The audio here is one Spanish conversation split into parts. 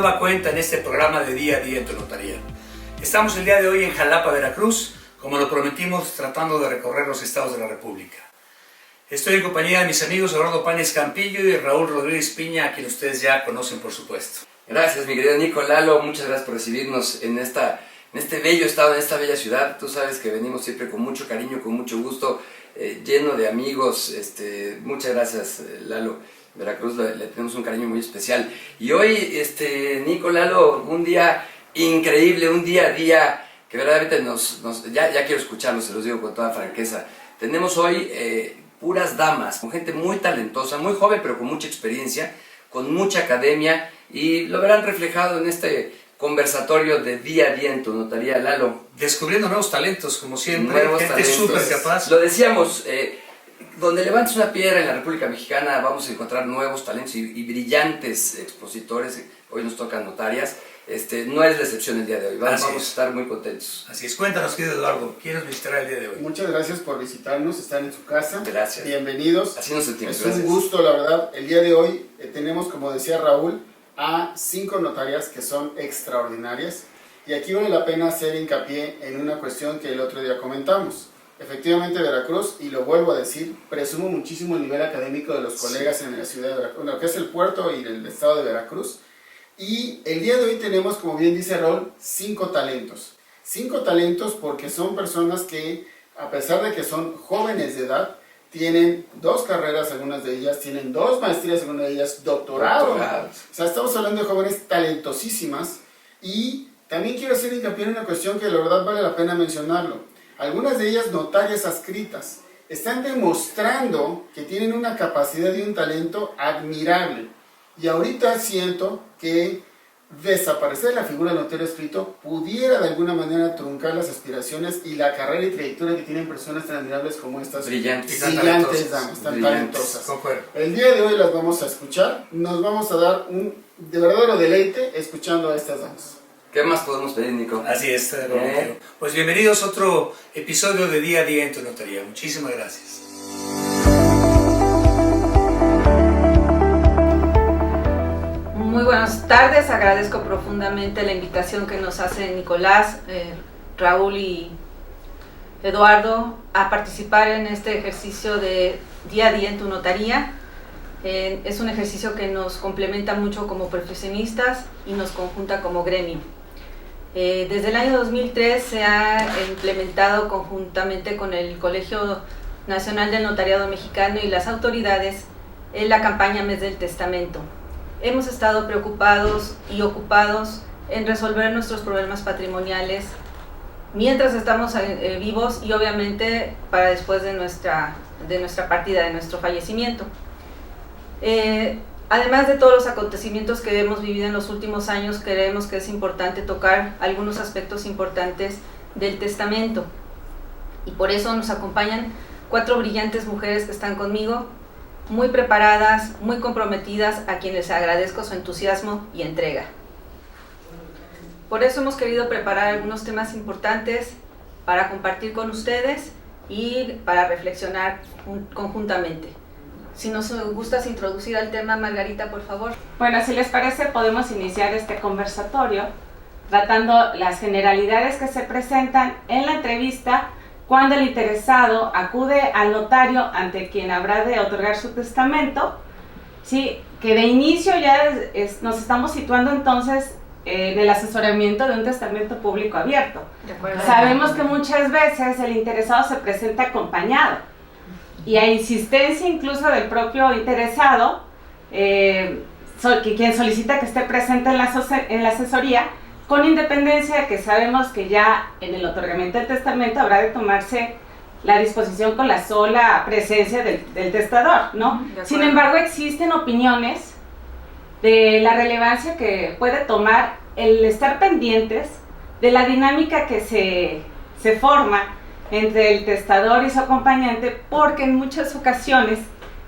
nueva cuenta en este programa de Día a Día en tu Notaría. Estamos el día de hoy en Jalapa, Veracruz, como lo prometimos, tratando de recorrer los estados de la República. Estoy en compañía de mis amigos Eduardo Páñez Campillo y Raúl Rodríguez Piña, a quien ustedes ya conocen, por supuesto. Gracias, mi querido Nico, Lalo, muchas gracias por recibirnos en este bello estado, en esta bella ciudad. Tú sabes que venimos siempre con mucho cariño, con mucho gusto, lleno de amigos. Muchas gracias, Lalo. Veracruz le tenemos un cariño muy especial. Y hoy, Nico, Lalo, un día increíble, un día a día que verdaderamente ya quiero escucharlo, se los digo con toda franqueza. Tenemos hoy puras damas, con gente muy talentosa, muy joven, pero con mucha experiencia, con mucha academia, y lo verán reflejado en este conversatorio de Día a Día en tu Notaría, Lalo. Descubriendo nuevos talentos, como siempre, gente súper capaz. Lo decíamos, donde levantes una piedra en la República Mexicana vamos a encontrar nuevos talentos y brillantes expositores. Hoy nos tocan notarias. No es la excepción el día de hoy, vamos a estar muy contentos. Así es, cuéntanos, querido Eduardo, ¿quién nos visitará el día de hoy? Muchas gracias por visitarnos, están en su casa. Gracias. Bienvenidos. Así nos sentimos. Es gracias. un gusto, la verdad. El día de hoy tenemos, como decía Raúl, a 5 notarias que son extraordinarias. Y aquí vale la pena hacer hincapié en una cuestión que el otro día comentamos. Efectivamente, Veracruz, y lo vuelvo a decir, presumo muchísimo el nivel académico de los colegas en la ciudad de Veracruz, lo que es el puerto y el estado de Veracruz. Y el día de hoy tenemos, como bien dice Raúl, 5 talentos. 5 talentos porque son personas que, a pesar de que son jóvenes de edad, tienen 2 carreras, algunas de ellas, tienen 2 maestrías, algunas de ellas, doctorado. O sea, estamos hablando de jóvenes talentosísimas. Y también quiero hacer hincapié en una cuestión que la verdad vale la pena mencionarlo. Algunas de ellas notarias adscritas están demostrando que tienen una capacidad y un talento admirable. Y ahorita siento que desaparecer la figura del notario adscrito pudiera de alguna manera truncar las aspiraciones y la carrera y trayectoria que tienen personas tan admirables como estas brillantes damas, tan talentosas. El día de hoy las vamos a escuchar, nos vamos a dar un de verdadero deleite escuchando a estas damas. ¿Qué más podemos pedir, Nico? Así es, pues bienvenidos a otro episodio de Día a Día en tu Notaría. Muchísimas gracias. Muy buenas tardes, agradezco profundamente la invitación que nos hace Nicolás, Raúl y Eduardo a participar en este ejercicio de Día a Día en tu Notaría. Es un ejercicio que nos complementa mucho como profesionistas y nos conjunta como gremio. Desde el año 2003 se ha implementado conjuntamente con el Colegio Nacional del Notariado Mexicano y las autoridades en la campaña Mes del Testamento. Hemos estado preocupados y ocupados en resolver nuestros problemas patrimoniales mientras estamos vivos y obviamente para después de nuestra partida, de nuestro fallecimiento. Además de todos los acontecimientos que hemos vivido en los últimos años, creemos que es importante tocar algunos aspectos importantes del testamento. Y por eso nos acompañan 4 brillantes mujeres que están conmigo, muy preparadas, muy comprometidas, a quienes les agradezco su entusiasmo y entrega. Por eso hemos querido preparar algunos temas importantes para compartir con ustedes y para reflexionar conjuntamente. Si nos gustas introducir al tema, Margarita, por favor. Bueno, si les parece, podemos iniciar este conversatorio tratando las generalidades que se presentan en la entrevista cuando el interesado acude al notario ante quien habrá de otorgar su testamento, ¿sí? Que de inicio ya nos estamos situando entonces en el asesoramiento de un testamento público abierto. Sabemos que muchas veces el interesado se presenta acompañado y a insistencia incluso del propio interesado, quien solicita que esté presente en la asesoría, con independencia de que sabemos que ya en el otorgamiento del testamento habrá de tomarse la disposición con la sola presencia del testador, ¿no? Sin embargo, existen opiniones de la relevancia que puede tomar el estar pendientes de la dinámica que se forma entre el testador y su acompañante, porque en muchas ocasiones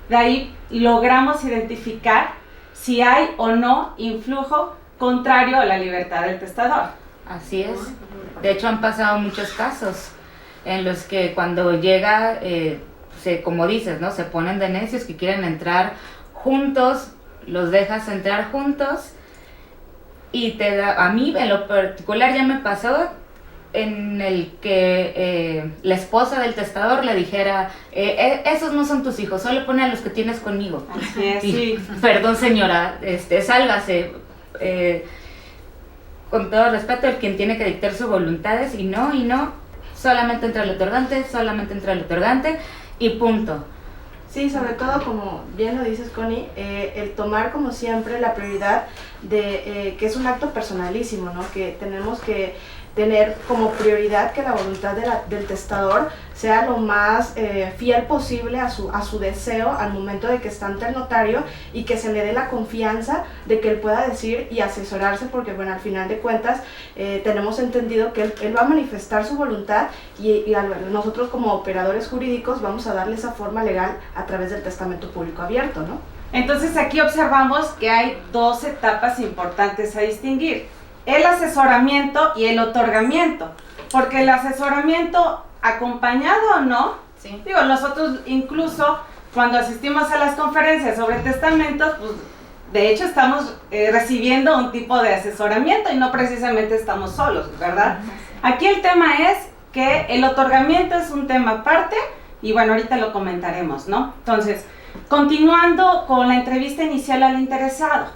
de ahí logramos identificar si hay o no influjo contrario a la libertad del testador. Así es. De hecho, han pasado muchos casos en los que cuando llega, como dices, ¿no? Se ponen de necios que quieren entrar juntos, los dejas entrar juntos y a mí en lo particular ya me pasó en el que la esposa del testador le dijera, esos no son tus hijos, solo pone a los que tienes conmigo. Así es, Y, sí. perdón señora, sálvase, con todo respeto, el quien tiene que dictar sus voluntades, y no, solamente entra el otorgante, y punto. Sí, sobre todo, como bien lo dices, Connie, el tomar como siempre la prioridad de que es un acto personalísimo, ¿no? Que tenemos que tener como prioridad que la voluntad del testador sea lo más fiel posible a su deseo al momento de que está ante el notario, y que se le dé la confianza de que él pueda decir y asesorarse, porque bueno, al final de cuentas tenemos entendido que él va a manifestar su voluntad, y nosotros como operadores jurídicos vamos a darle esa forma legal a través del testamento público abierto, ¿no? Entonces aquí observamos que hay dos etapas importantes a distinguir: el asesoramiento y el otorgamiento, porque el asesoramiento, acompañado o no, Sí. digo, nosotros incluso cuando asistimos a las conferencias sobre testamentos, pues de hecho estamos recibiendo un tipo de asesoramiento y no precisamente estamos solos, ¿verdad? Aquí el tema es que el otorgamiento es un tema aparte, y bueno, ahorita lo comentaremos, ¿no? Entonces, continuando con la entrevista inicial al interesado,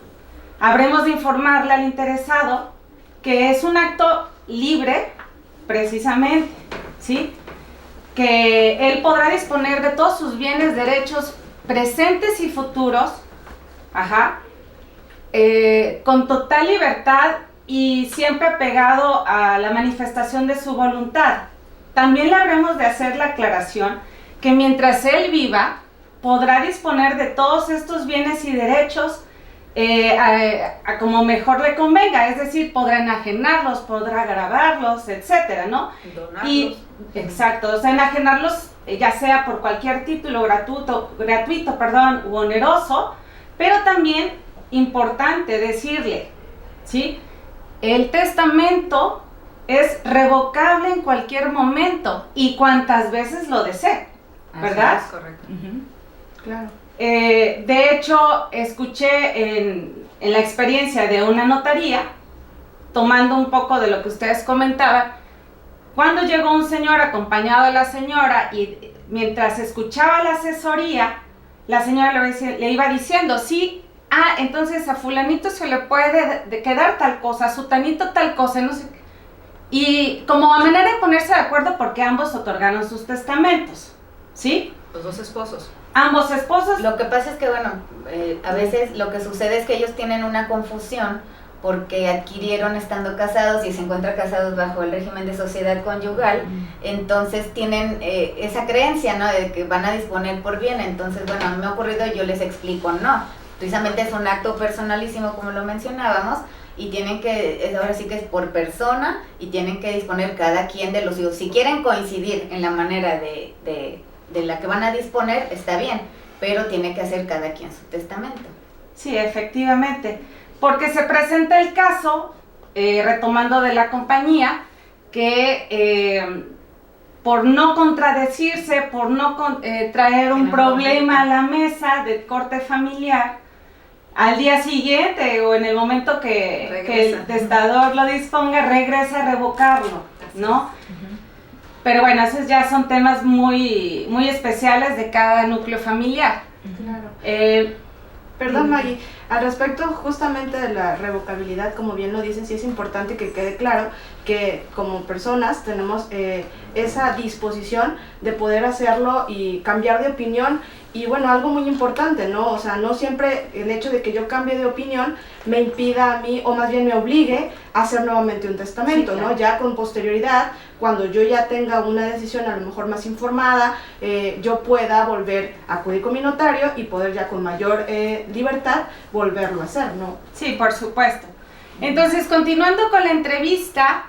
habremos de informarle al interesado que es un acto libre, precisamente, ¿sí? Que él podrá disponer de todos sus bienes, derechos presentes y futuros, con total libertad y siempre apegado a la manifestación de su voluntad. También le habremos de hacer la aclaración que mientras él viva, podrá disponer de todos estos bienes y derechos a como mejor le convenga, es decir, podrá enajenarlos, podrá grabarlos, etcétera, ¿no? Donarlos. Exacto, o sea, enajenarlos ya sea por cualquier título gratuito, u oneroso, pero también importante decirle, ¿sí? El testamento es revocable en cualquier momento y cuantas veces lo desee, ¿verdad? Así es, correcto. Claro. De hecho, escuché en la experiencia de una notaría, tomando un poco de lo que ustedes comentaban, cuando llegó un señor acompañado de la señora y mientras escuchaba la asesoría, la señora le iba diciendo, sí, entonces a fulanito se le puede quedar tal cosa, a sutanito tal cosa, no sé qué. Y como a manera de ponerse de acuerdo porque ambos otorgaron sus testamentos, ¿sí? Los dos esposos. Ambos esposos. Lo que pasa es que, bueno, a veces lo que sucede es que ellos tienen una confusión porque adquirieron estando casados y se encuentran casados bajo el régimen de sociedad conyugal, entonces tienen esa creencia, ¿no?, de que van a disponer por bien. Entonces, bueno, a mí me ha ocurrido, yo les explico, no, precisamente es un acto personalísimo, como lo mencionábamos, y tienen que, ahora sí que es por persona, y tienen que disponer cada quien de los hijos. Si quieren coincidir en la manera de la que van a disponer, está bien, pero tiene que hacer cada quien su testamento. Sí, efectivamente, porque se presenta el caso, retomando de la compañía, que por no contradecirse, por no traer un problema a la mesa de corte familiar, al día siguiente o en el momento que el testador lo disponga, regresa a revocarlo, ¿no? Pero bueno, esos ya son temas muy, muy especiales de cada núcleo familiar. Claro. Perdón, Maggie, al respecto justamente de la revocabilidad, como bien lo dicen, sí es importante que quede claro que como personas tenemos esa disposición de poder hacerlo y cambiar de opinión. Y bueno, algo muy importante, ¿no? O sea, no siempre el hecho de que yo cambie de opinión me impida a mí, o más bien me obligue a hacer nuevamente un testamento, sí, claro, ¿no? Ya con posterioridad, cuando yo ya tenga una decisión a lo mejor más informada, yo pueda volver a acudir con mi notario y poder ya con mayor libertad volverlo a hacer, ¿no? Sí, por supuesto. Entonces, continuando con la entrevista,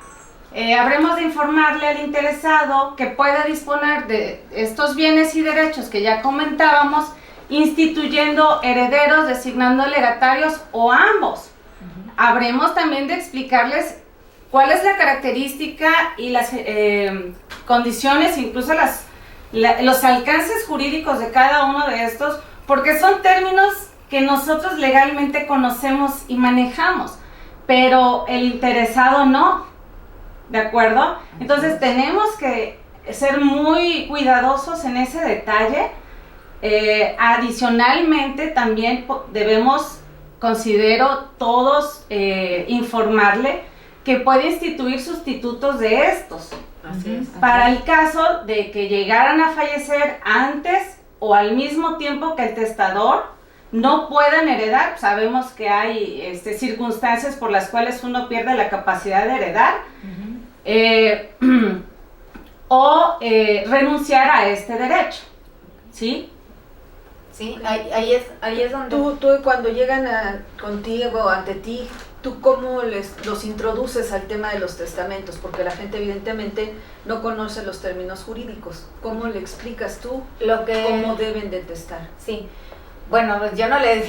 habremos de informarle al interesado que pueda disponer de estos bienes y derechos que ya comentábamos, instituyendo herederos, designando legatarios o ambos. Habremos también de explicarles cuál es la característica y las condiciones, incluso los alcances jurídicos de cada uno de estos, porque son términos que nosotros legalmente conocemos y manejamos, pero el interesado no, ¿de acuerdo? Entonces tenemos que ser muy cuidadosos en ese detalle. Adicionalmente también debemos, considero todos, informarle que puede instituir sustitutos de estos. Así es. Para el caso de que llegaran a fallecer antes o al mismo tiempo que el testador, no puedan heredar. Sabemos que hay circunstancias por las cuales uno pierde la capacidad de heredar, o renunciar a este derecho, ¿sí? Sí, ahí es donde... Tú cuando llegan contigo, ante ti, ¿tú cómo los introduces al tema de los testamentos? Porque la gente evidentemente no conoce los términos jurídicos. ¿Cómo le explicas tú cómo deben de testar? Sí, bueno, pues yo no les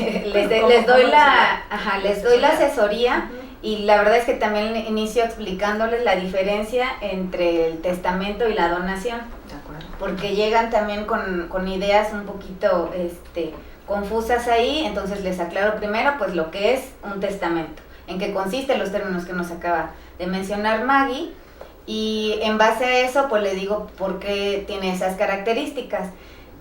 doy la asesoría, y la verdad es que también inicio explicándoles la diferencia entre el testamento y la donación. De acuerdo. Porque llegan también con ideas un poquito confusas ahí, entonces les aclaro primero pues lo que es un testamento, en qué consiste, los términos que nos acaba de mencionar Maggie, y en base a eso pues le digo por qué tiene esas características.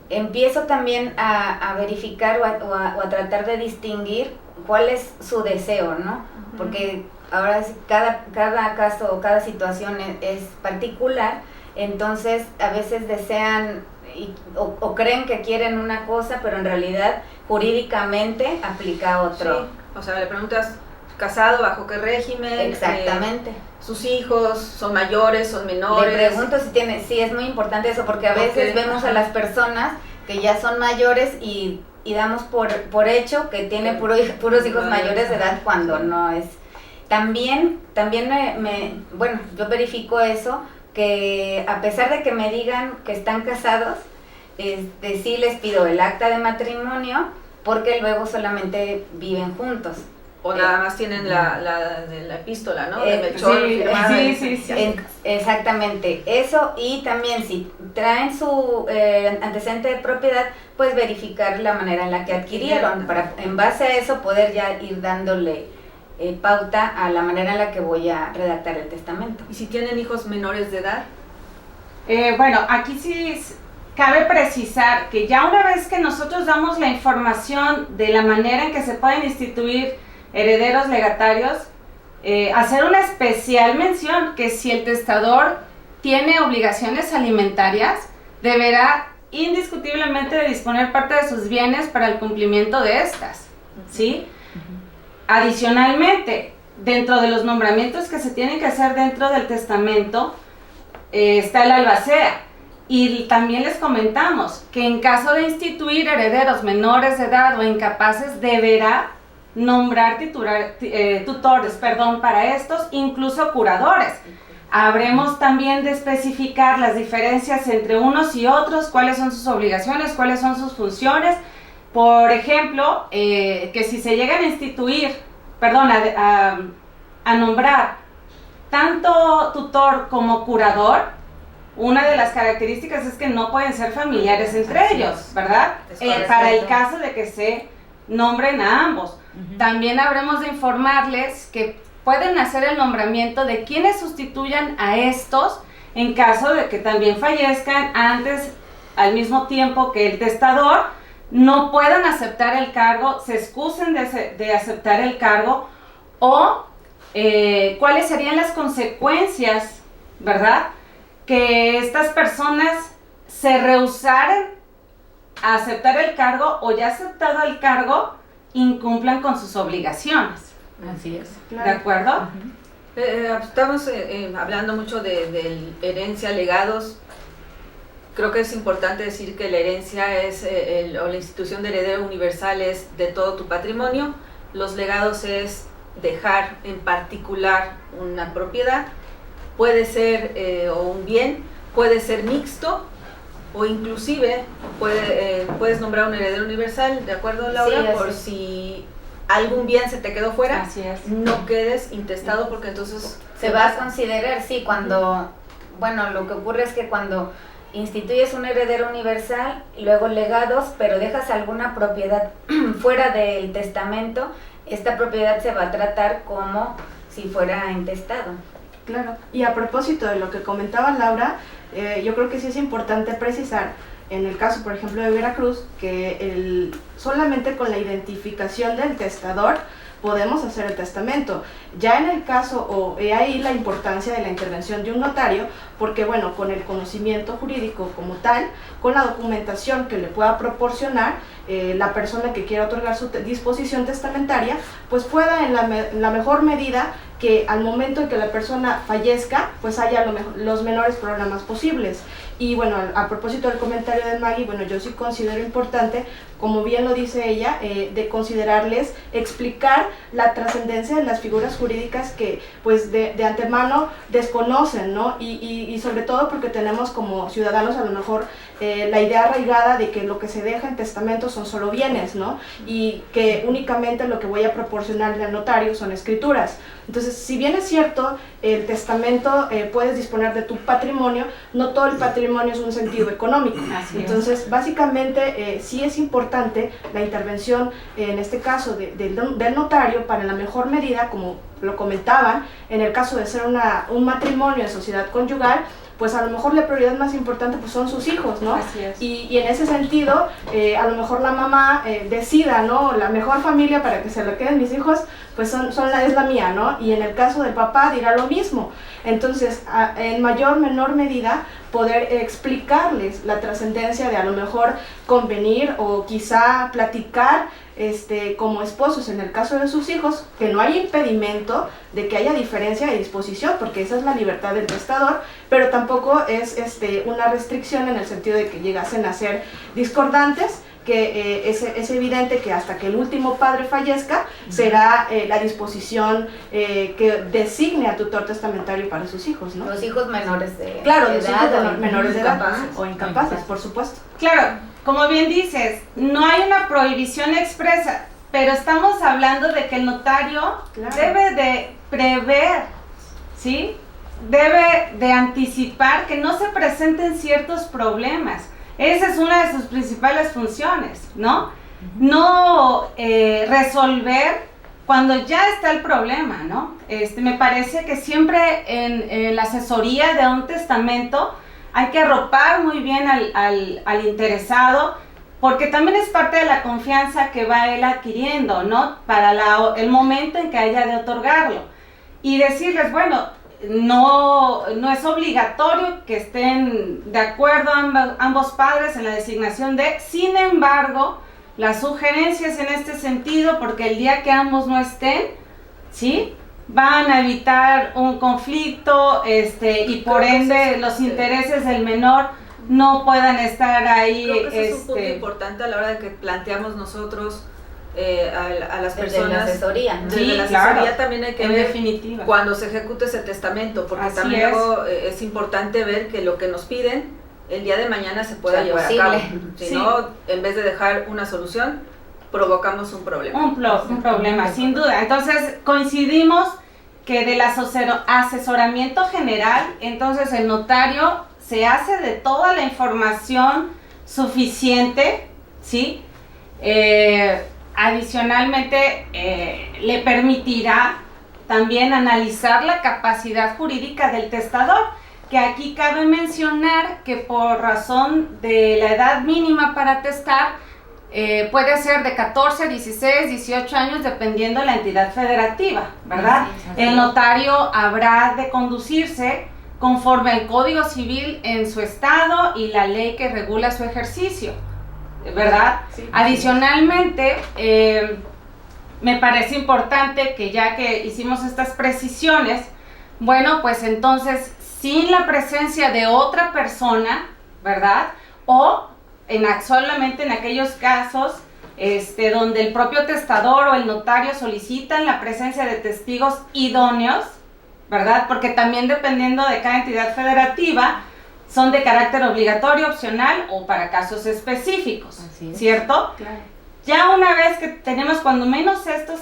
Empiezo también a verificar o a tratar de distinguir cuál es su deseo, ¿no? Porque ahora cada caso o cada situación es particular. Entonces a veces desean o creen que quieren una cosa, pero en realidad jurídicamente aplica otro. Sí. O sea, le preguntas, ¿casado, bajo qué régimen? Exactamente. ¿Sus hijos son mayores, son menores? Le pregunto sí, es muy importante eso, porque a veces vemos a las personas que ya son mayores y damos por hecho que tiene puros hijos mayores de edad, cuando no es. También yo verifico eso, que a pesar de que me digan que están casados, sí les pido el acta de matrimonio, porque luego solamente viven juntos. O nada más tienen la epístola, ¿no? De Melchor, firmada. Sí. Exactamente, eso, y también si traen su antecedente de propiedad, pues verificar la manera en la que adquirieron, para en base a eso poder ya ir dándole pauta a la manera en la que voy a redactar el testamento. ¿Y si tienen hijos menores de edad? Bueno, aquí sí cabe precisar que ya una vez que nosotros damos la información de la manera en que se pueden instituir herederos legatarios, hacer una especial mención que si el testador tiene obligaciones alimentarias, deberá indiscutiblemente de disponer parte de sus bienes para el cumplimiento de estas, ¿sí? Adicionalmente, dentro de los nombramientos que se tienen que hacer dentro del testamento, está el albacea. Y también les comentamos que en caso de instituir herederos menores de edad o incapaces, deberá nombrar tutores para estos, incluso curadores. Habremos también de especificar las diferencias entre unos y otros, cuáles son sus obligaciones, cuáles son sus funciones. Por ejemplo, que si se llegan a instituir, a nombrar tanto tutor como curador, una de las características es que no pueden ser familiares entre ellos, ¿verdad? Para el caso de que se nombren a ambos. También habremos de informarles que pueden hacer el nombramiento de quienes sustituyan a estos en caso de que también fallezcan antes, al mismo tiempo que el testador, no puedan aceptar el cargo, se excusen de aceptar el cargo, o cuáles serían las consecuencias, ¿verdad? Que estas personas se rehusaran a aceptar el cargo, o ya aceptado el cargo, incumplan con sus obligaciones. Así es. ¿De acuerdo? Estamos hablando mucho de herencia, legados. Creo que es importante decir que la herencia o la institución de heredero universal es de todo tu patrimonio. Los legados es dejar en particular una propiedad. Puede ser o un bien, puede ser mixto, o inclusive puedes nombrar un heredero universal, ¿de acuerdo, Laura? Sí, por si algún bien se te quedó fuera, Así es. no quedes intestado, porque entonces Se va a considerar, sí, cuando, bueno, lo que ocurre es que cuando instituyes un heredero universal y luego legados, pero dejas alguna propiedad fuera del testamento, esta propiedad se va a tratar como si fuera intestado. Claro, y a propósito de lo que comentaba Laura, yo creo que sí es importante precisar, en el caso, por ejemplo, de Veracruz, que solamente con la identificación del testador podemos hacer el testamento. Ya en el caso, o ahí la importancia de la intervención de un notario, porque bueno, con el conocimiento jurídico como tal, con la documentación que le pueda proporcionar la persona que quiera otorgar su disposición testamentaria, pues pueda en la mejor medida que al momento en que la persona fallezca, pues haya los menores problemas posibles. Y bueno, a propósito del comentario de Maggie, bueno, yo sí considero importante, como bien lo dice ella, de considerarles, explicar la trascendencia de las figuras jurídicas que pues de antemano desconocen, ¿no? Y sobre todo porque tenemos como ciudadanos a lo mejor la idea arraigada de que lo que se deja en testamento son solo bienes, ¿no? Y que únicamente lo que voy a proporcionarle al notario son escrituras. Entonces, si bien es cierto, el testamento puedes disponer de tu patrimonio, no todo el patrimonio es un sentido económico. Entonces, básicamente, sí es importante la intervención, en este caso, del notario para en la mejor medida, como lo comentaban, en el caso de ser un matrimonio en sociedad conyugal, pues a lo mejor la prioridad más importante pues son sus hijos, ¿no? Así es. Y en ese sentido, a lo mejor la mamá decida, ¿no? La mejor familia para que se lo queden mis hijos, pues es la mía, ¿no? Y en el caso del papá dirá lo mismo. Entonces, en menor medida, poder explicarles la trascendencia de a lo mejor convenir o quizá platicar como esposos en el caso de sus hijos, que no hay impedimento de que haya diferencia de disposición, porque esa es la libertad del testador, pero tampoco es una restricción en el sentido de que llegasen a ser discordantes, que es evidente que hasta que el último padre fallezca será la disposición que designe al tutor testamentario para sus hijos, ¿no? Los hijos menores de claro, de los edad, hijos menores de edad incapaces. o incapaces, por supuesto. Claro, como bien dices, no hay una prohibición expresa, pero estamos hablando de que el notario debe de prever, ¿sí? Debe de anticipar que no se presenten ciertos problemas. Esa es una de sus principales funciones, ¿no? No resolver cuando ya está el problema, ¿no? Me parece que siempre en la asesoría de un testamento hay que arropar muy bien al interesado, porque también es parte de la confianza que va él adquiriendo, ¿no? Para el momento en que haya de otorgarlo. Y decirles, bueno, no es obligatorio que estén de acuerdo ambos padres en la designación de, sin embargo, las sugerencias en este sentido, porque el día que ambos no estén, ¿sí?, van a evitar un conflicto y por ende los intereses del menor no puedan estar ahí. Creo que ese es un punto importante a la hora de que planteamos nosotros a las Desde personas. la asesoría, ¿no? Desde la claro, asesoría también hay que en ver definitiva. cuando se ejecute ese testamento, porque Así también es. luego, es importante ver que lo que nos piden el día de mañana se pueda Sea llevar posible. a cabo. Si Sí. no, en vez de dejar una solución, provocamos un problema. Un problema, sin duda. Entonces, coincidimos que del asesoramiento general, entonces el notario se hace de toda la información suficiente, ¿sí? Adicionalmente, le permitirá también analizar la capacidad jurídica del testador, que aquí cabe mencionar que por razón de la edad mínima para testar, puede ser de 14, 16, 18 años, dependiendo de la entidad federativa, ¿verdad? El notario habrá de conducirse conforme al Código Civil en su estado y la ley que regula su ejercicio, ¿verdad? Sí. Adicionalmente, me parece importante que ya que hicimos estas precisiones, bueno, pues entonces, sin la presencia de otra persona, ¿verdad? O solamente en aquellos casos donde el propio testador o el notario solicitan la presencia de testigos idóneos, ¿verdad? Porque también dependiendo de cada entidad federativa, son de carácter obligatorio, opcional o para casos específicos, ¿cierto? Claro. Ya una vez que tenemos cuando menos estos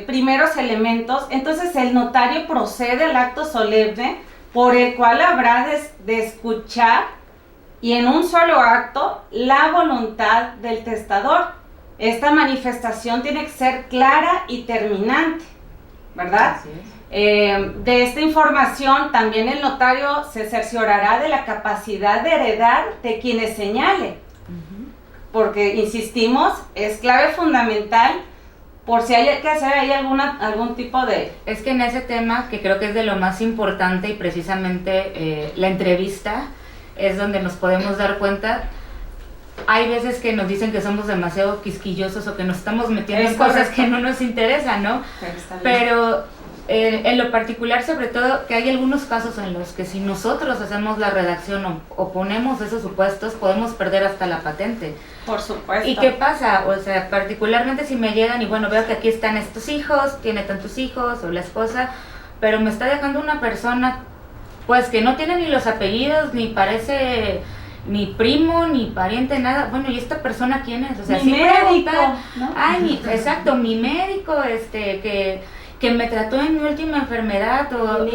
primeros elementos, entonces el notario procede al acto solemne por el cual habrá de escuchar y en un solo acto la voluntad del testador. esta manifestación tiene que ser clara y terminante, ¿verdad? Así es. De esta información también el notario se cerciorará de la capacidad de heredar de quienes señale, porque insistimos, es clave fundamental por si hay que hacer ahí algún tipo de... Es que en ese tema, que creo que es de lo más importante y precisamente la entrevista es donde nos podemos dar cuenta. Hay veces que nos dicen que somos demasiado quisquillosos o que nos estamos metiendo en cosas que no nos interesan, ¿no? Pero en lo particular, sobre todo, que hay algunos casos en los que si nosotros hacemos la redacción o ponemos esos supuestos, podemos perder hasta la patente. Por supuesto. ¿Y qué pasa? O sea, particularmente si me llegan y bueno, veo que aquí están estos hijos, tiene tantos hijos, o la esposa, pero me está dejando una persona, pues que no tiene ni los apellidos, ni parece ni primo, ni pariente, nada. Bueno, ¿y esta persona quién es? O sea, mi médico, ¿no? Ay, exacto, mi médico, que me trató en mi última enfermedad, o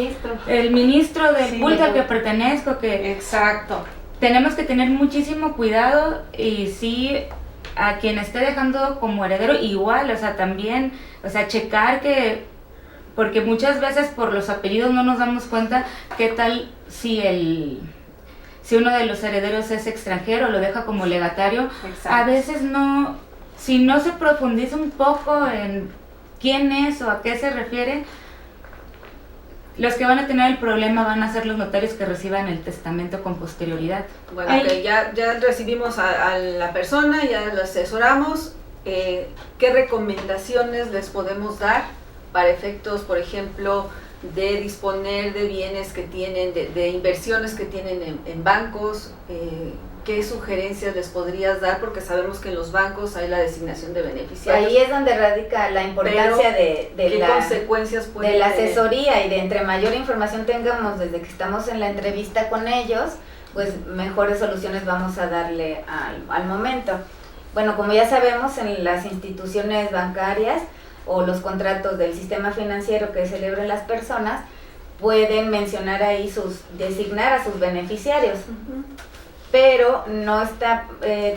el ministro del culto al que pertenezco, que... Exacto. Tenemos que tener muchísimo cuidado y sí, a quien esté dejando como heredero igual, o sea, también, o sea, checar que, porque muchas veces por los apellidos no nos damos cuenta qué tal si uno de los herederos es extranjero, lo deja como legatario. Exacto. A veces no, si no se profundiza un poco en quién es o a qué se refiere, los que van a tener el problema van a ser los notarios que reciban el testamento con posterioridad. Bueno, que ya recibimos a la persona, ya la asesoramos. ¿Qué recomendaciones les podemos dar para efectos, por ejemplo, de disponer de bienes que tienen, de inversiones que tienen en bancos? ¿Qué sugerencias les podrías dar? Porque sabemos que en los bancos hay la designación de beneficiarios. Ahí es donde radica la importancia ¿qué consecuencias puede de la tener? asesoría, y de entre mayor información tengamos desde que estamos en la entrevista con ellos, pues mejores soluciones vamos a darle al momento. Bueno, como ya sabemos, en las instituciones bancarias o los contratos del sistema financiero que celebren las personas, pueden mencionar ahí designar a sus beneficiarios. Pero no está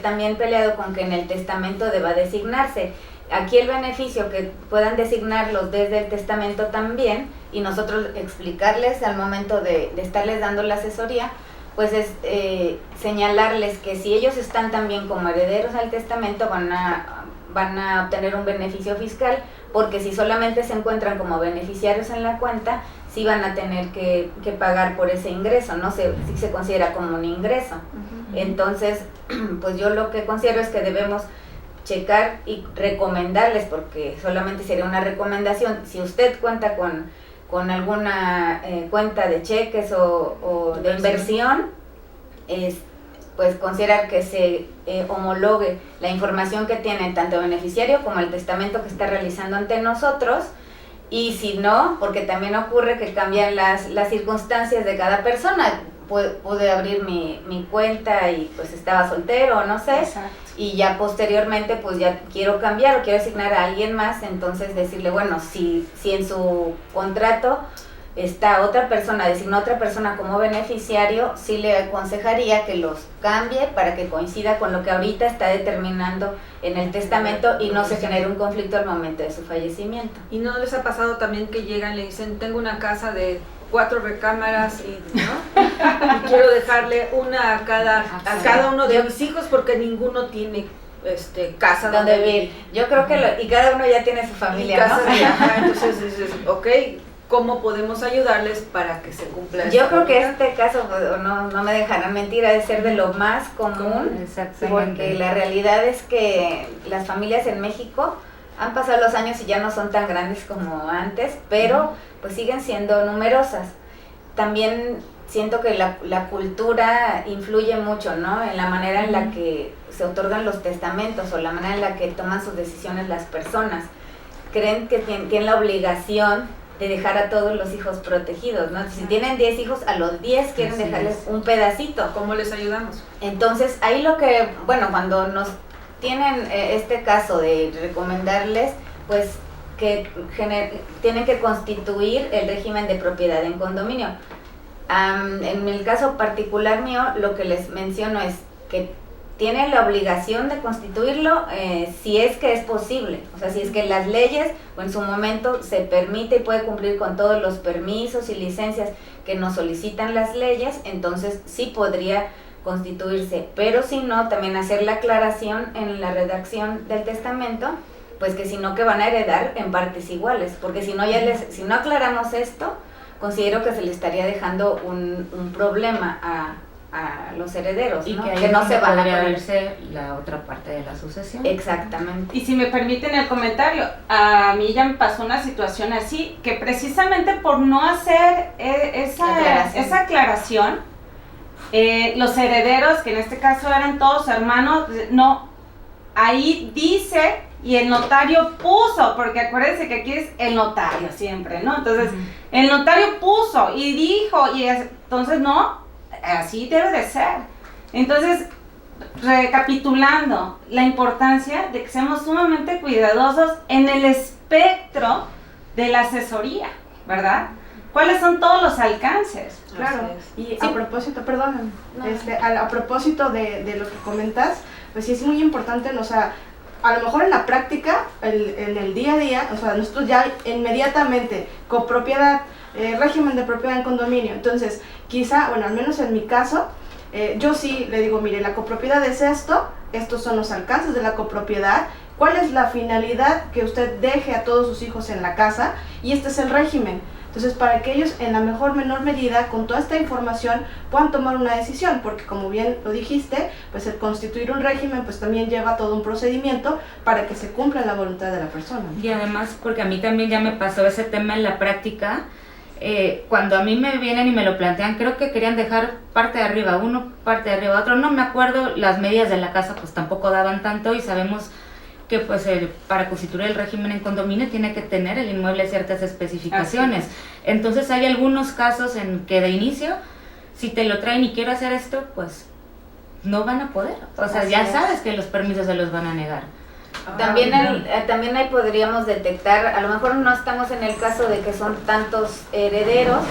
también peleado con que en el testamento deba designarse. Aquí el beneficio que puedan designarlos desde el testamento también, y nosotros explicarles al momento de estarles dando la asesoría, pues es señalarles que si ellos están también como herederos al testamento van a obtener un beneficio fiscal, porque si solamente se encuentran como beneficiarios en la cuenta, sí van a tener que pagar por ese ingreso, no sé si se considera como un ingreso. Entonces, pues yo lo que considero es que debemos checar y recomendarles, porque solamente sería una recomendación. Si usted cuenta con alguna cuenta de cheques o de inversión, pues considerar que se homologue la información que tiene tanto el beneficiario como el testamento que está realizando ante nosotros. Y si no, porque también ocurre que cambian las circunstancias de cada persona. Pude abrir mi cuenta y pues estaba soltero, no sé. Exacto. Y ya posteriormente pues ya quiero cambiar o quiero asignar a alguien más, entonces decirle, bueno, si en su contrato está otra persona, designó a otra persona como beneficiario, sí le aconsejaría que los cambie para que coincida con lo que ahorita está determinando en el testamento y no se genere un conflicto al momento de su fallecimiento. ¿Y no les ha pasado también que llegan y le dicen, tengo una casa de 4 recámaras y quiero dejarle una a cada uno de mis hijos porque ninguno tiene casa donde vivir? Yo creo que y cada uno ya tiene su familia, ¿no? Entonces dices, ok, ¿cómo podemos ayudarles para que se cumpla? Yo creo que este caso, no me dejarán mentir, ha de ser de lo más común, porque la realidad es que las familias en México han pasado los años y ya no son tan grandes como antes, pero pues siguen siendo numerosas. También siento que la cultura influye mucho, ¿no? En la manera en la que se otorgan los testamentos o la manera en la que toman sus decisiones las personas. Creen que tienen la obligación de dejar a todos los hijos protegidos, ¿no? Si tienen 10 hijos, a los 10 quieren dejarles un pedacito. ¿Cómo les ayudamos? Entonces, ahí cuando nos tienen este caso de recomendarles, pues que tienen que constituir el régimen de propiedad en condominio. En el caso particular mío, lo que les menciono es que tiene la obligación de constituirlo si es que es posible, o sea, si es que las leyes o en su momento se permite y puede cumplir con todos los permisos y licencias que nos solicitan las leyes, entonces sí podría constituirse, pero si no, también hacer la aclaración en la redacción del testamento, pues que si no, que van a heredar en partes iguales, porque si no, si no aclaramos esto, considero que se le estaría dejando un problema a los herederos, y ¿no? que no se van a podría poder verse la otra parte de la sucesión. Exactamente. Y si me permiten el comentario, a mí ya me pasó una situación así, que precisamente por no hacer esa aclaración, los herederos, que en este caso eran todos hermanos, no, ahí dice, y el notario puso, porque acuérdense que aquí es el notario siempre, ¿no? Entonces, el notario puso y dijo, y entonces no, así debe de ser. Entonces, recapitulando, la importancia de que seamos sumamente cuidadosos en el espectro de la asesoría, ¿verdad? ¿Cuáles son todos los alcances? Claro, y Sí. a propósito, perdóname, No. a propósito de lo que comentas, pues sí es muy importante, o sea, a lo mejor en la práctica, en el día a día, o sea, nosotros ya inmediatamente, copropiedad, régimen de propiedad en condominio, entonces quizá, bueno, al menos en mi caso, yo sí le digo, mire, la copropiedad es esto, estos son los alcances de la copropiedad, cuál es la finalidad que usted deje a todos sus hijos en la casa, y este es el régimen. Entonces, para que ellos en la menor medida, con toda esta información, puedan tomar una decisión, porque como bien lo dijiste, pues el constituir un régimen pues también lleva todo un procedimiento para que se cumpla la voluntad de la persona. Y además, porque a mí también ya me pasó ese tema en la práctica, cuando a mí me vienen y me lo plantean, creo que querían dejar parte de arriba uno, parte de arriba otro, no me acuerdo, las medidas de la casa pues tampoco daban tanto, y sabemos que pues para constituir el régimen en condominio tiene que tener el inmueble ciertas especificaciones. Entonces hay algunos casos en que de inicio, si te lo traen y quiero hacer esto, pues no van a poder. O sea, ya sabes que los permisos se los van a negar. También ahí podríamos detectar, a lo mejor no estamos en el caso de que son tantos herederos,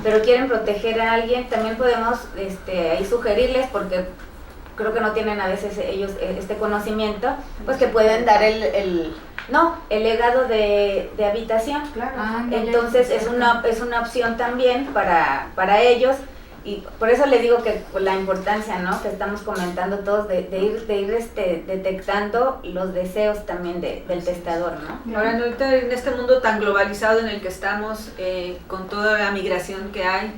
pero quieren proteger a alguien, también podemos ahí sugerirles, porque creo que no tienen a veces ellos este conocimiento, pues que pueden dar el legado de habitación. Claro. Entonces es una opción también para ellos, y por eso les digo que la importancia, ¿no?, que estamos comentando todos de ir detectando los deseos también del testador, ¿no? Ahora, ahorita en este mundo tan globalizado en el que estamos, con toda la migración que hay,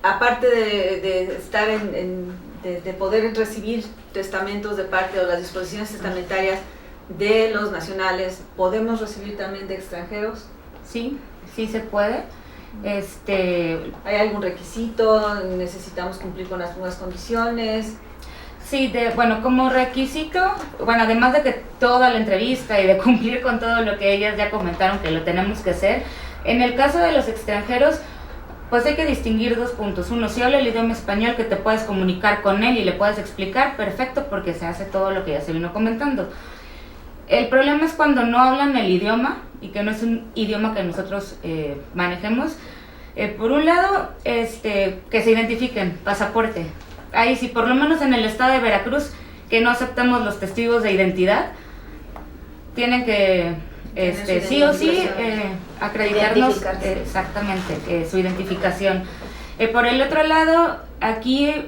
aparte de estar de poder recibir testamentos de parte o las disposiciones testamentarias de los nacionales, ¿podemos recibir también de extranjeros? Sí, sí se puede. ¿Hay algún requisito? ¿Necesitamos cumplir con las nuevas condiciones? Sí, bueno, como requisito, bueno, además de que toda la entrevista y de cumplir con todo lo que ellas ya comentaron que lo tenemos que hacer, en el caso de los extranjeros, pues hay que distinguir dos puntos. Uno, si habla el idioma español, que te puedes comunicar con él y le puedes explicar, perfecto, porque se hace todo lo que ya se vino comentando. El problema es cuando no hablan el idioma, y que no es un idioma que nosotros manejemos. Por un lado, que se identifiquen, pasaporte. Ahí sí, por lo menos en el estado de Veracruz, que no aceptamos los testigos de identidad, tienen que sí o sí acreditarnos exactamente su identificación. Por el otro lado, aquí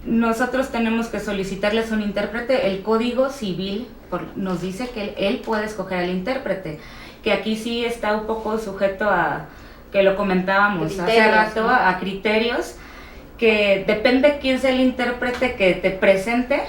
nosotros tenemos que solicitarles un intérprete. El Código Civil nos dice que él puede escoger al intérprete, que aquí sí está un poco sujeto a, que lo comentábamos hace rato, ¿no?, a criterios, que depende quién sea el intérprete que te presente.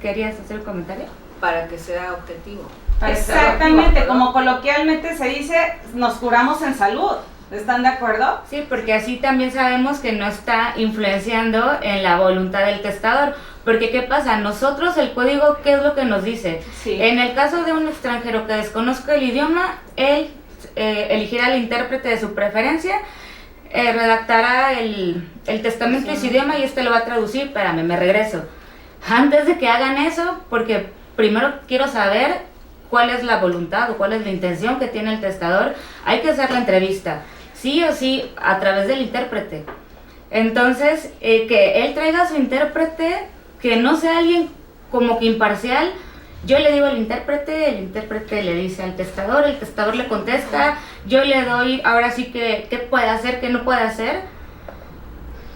¿Querías hacer un comentario? Para que sea objetivo. Exactamente, como coloquialmente se dice, nos curamos en salud. ¿Están de acuerdo? Sí, porque así también sabemos que no está influenciando en la voluntad del testador. Porque ¿qué pasa? Nosotros, el código, ¿qué es lo que nos dice? Sí. En el caso de un extranjero que desconozca el idioma, él elegirá el intérprete de su preferencia, redactará el testamento en su idioma y lo va a traducir. Espérame, me regreso. Antes de que hagan eso, porque primero quiero saber cuál es la voluntad o cuál es la intención que tiene el testador, hay que hacer la entrevista, sí o sí, a través del intérprete. Entonces, que él traiga a su intérprete que no sea alguien como que imparcial. Yo le digo al intérprete, el intérprete le dice al testador, el testador le contesta, yo le doy ahora sí que qué puede hacer, qué no puede hacer.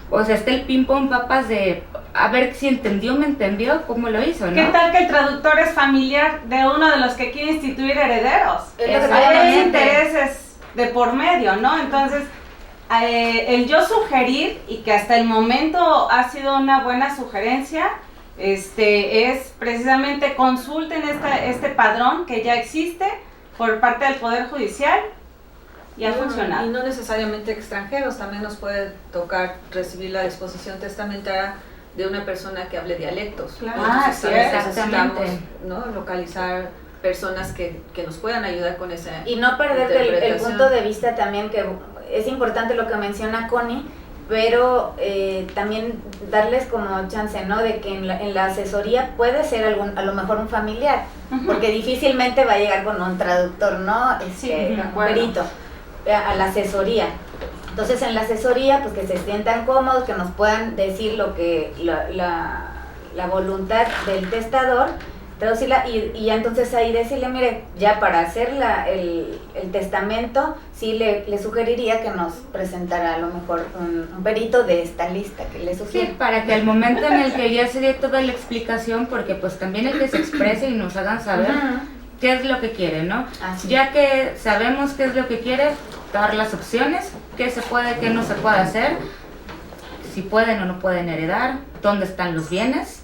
O sea, está el ping-pong papas de a ver si entendió, me entendió, cómo lo hizo, ¿no? ¿Qué tal que el traductor es familiar de uno de los que quiere instituir herederos? Hay intereses de por medio, ¿no? Entonces, el yo sugerir, y que hasta el momento ha sido una buena sugerencia, es precisamente consulten este padrón que ya existe por parte del Poder Judicial y ha funcionado. Y no necesariamente extranjeros, también nos puede tocar recibir la disposición testamentaria de una persona que hable dialectos. Claro. Entonces, Sí, necesitamos, ¿no?, localizar personas que nos puedan ayudar con esa y no perder el punto de vista también, que es importante lo que menciona Connie, pero también darles como chance, ¿no?, de que en la asesoría puede ser a lo mejor un familiar, porque difícilmente va a llegar con un traductor, ¿no? Un perito a la asesoría. Entonces, en la asesoría, pues que se sientan cómodos, que nos puedan decir lo que la voluntad del testador, traducirla y ya entonces ahí decirle, mire, ya para hacer el testamento, sí le sugeriría que nos presentara a lo mejor un perito de esta lista que le sugiere. Sí, para que al momento en el que ya se dé toda la explicación, porque pues también el que se exprese y nos hagan saber qué es lo que quiere, ¿no? Así. Ya que sabemos qué es lo que quiere, dar las opciones, qué se puede, qué no se puede hacer, si pueden o no pueden heredar, dónde están los bienes,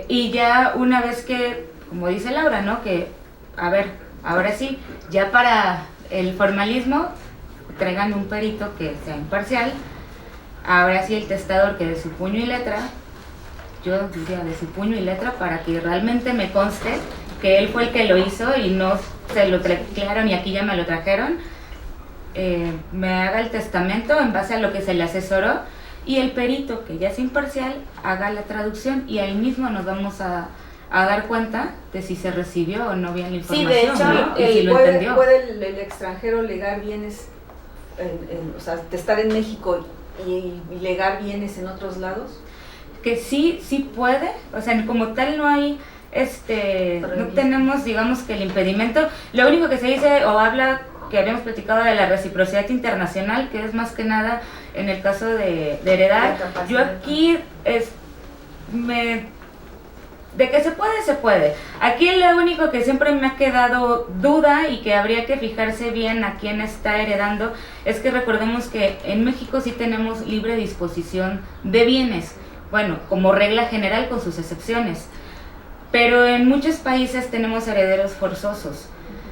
y ya una vez que, como dice Laura, ¿no?, que, a ver, ahora sí, ya para el formalismo, traigan un perito que sea imparcial, ahora sí el testador que de su puño y letra, yo diría de su puño y letra, para que realmente me conste que él fue el que lo hizo y no se lo trajeron y aquí ya me lo trajeron, me haga el testamento en base a lo que se le asesoró y el perito, que ya es imparcial, haga la traducción y ahí mismo nos vamos a dar cuenta de si se recibió o no bien la información. Sí, de hecho, ¿no? Y si lo entendió. ¿Puede el extranjero legar bienes, o sea, estar en México y legar bienes en otros lados? Que sí puede, o sea, como tal no hay, no tenemos, digamos, que el impedimento. Lo único que se dice o habla, que habíamos platicado de la reciprocidad internacional, que es más que nada en el caso de heredar. Yo aquí de que se puede. Aquí lo único que siempre me ha quedado duda y que habría que fijarse bien a quién está heredando es que recordemos que en México sí tenemos libre disposición de bienes, bueno, como regla general con sus excepciones, pero en muchos países tenemos herederos forzosos.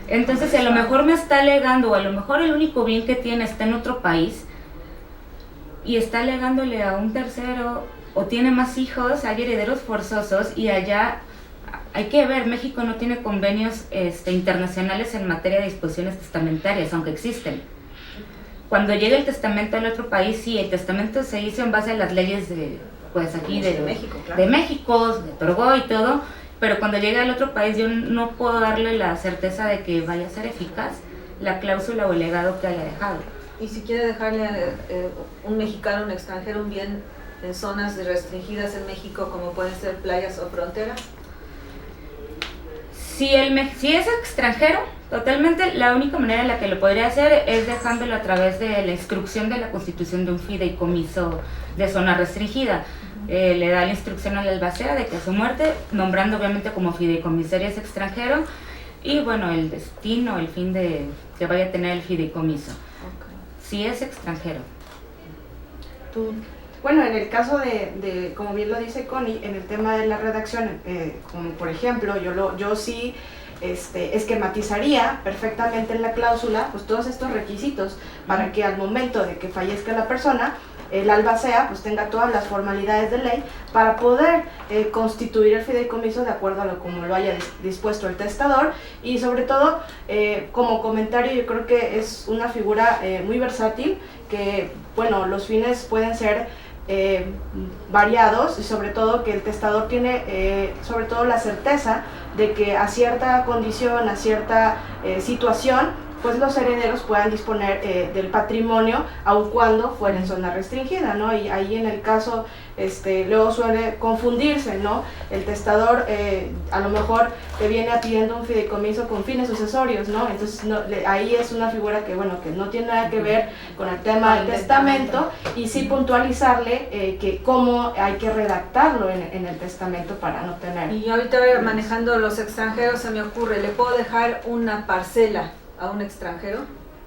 Entonces, si a lo mejor me está legando, o a lo mejor el único bien que tiene está en otro país y está legándole a un tercero o tiene más hijos, hay herederos forzosos y allá hay que ver, México no tiene convenios internacionales en materia de disposiciones testamentarias, aunque existen. Cuando llega el testamento al otro país, sí, el testamento se hizo en base a las leyes de México, claro. De México, de otorgó y todo, pero cuando llega al otro país yo no puedo darle la certeza de que vaya a ser eficaz la cláusula o el legado que haya dejado. Y si quiere dejarle a un mexicano, un extranjero, un bien en zonas restringidas en México, como pueden ser playas o fronteras. Si es extranjero, totalmente, la única manera en la que lo podría hacer es dejándolo a través de la instrucción de la constitución de un fideicomiso de zona restringida. Le da la instrucción a la albacea de que a su muerte, nombrando obviamente como fideicomisario es extranjero, y bueno, el destino, el fin de que vaya a tener el fideicomiso. Okay. Si es extranjero. ¿Tú? Bueno, en el caso de, como bien lo dice Connie, en el tema de la redacción, como por ejemplo, yo sí esquematizaría perfectamente en la cláusula pues todos estos requisitos para que al momento de que fallezca la persona, el albacea pues tenga todas las formalidades de ley para poder constituir el fideicomiso de acuerdo a como lo haya dispuesto el testador, y sobre todo como comentario, yo creo que es una figura muy versátil, que bueno, los fines pueden ser variados, y sobre todo que el testador tiene sobre todo la certeza de que a cierta condición, a cierta situación, pues los herederos puedan disponer del patrimonio, aun cuando fuera en zona restringida, ¿no? Y ahí en el caso, luego suele confundirse, ¿no? El testador a lo mejor te viene pidiendo un fideicomiso con fines sucesorios, ¿no? Entonces ahí es una figura que, bueno, que no tiene nada que ver con el tema del testamento, y sí puntualizarle que cómo hay que redactarlo en el testamento para no tener... Y ahorita manejando los extranjeros se me ocurre, ¿le puedo dejar una parcela a un extranjero?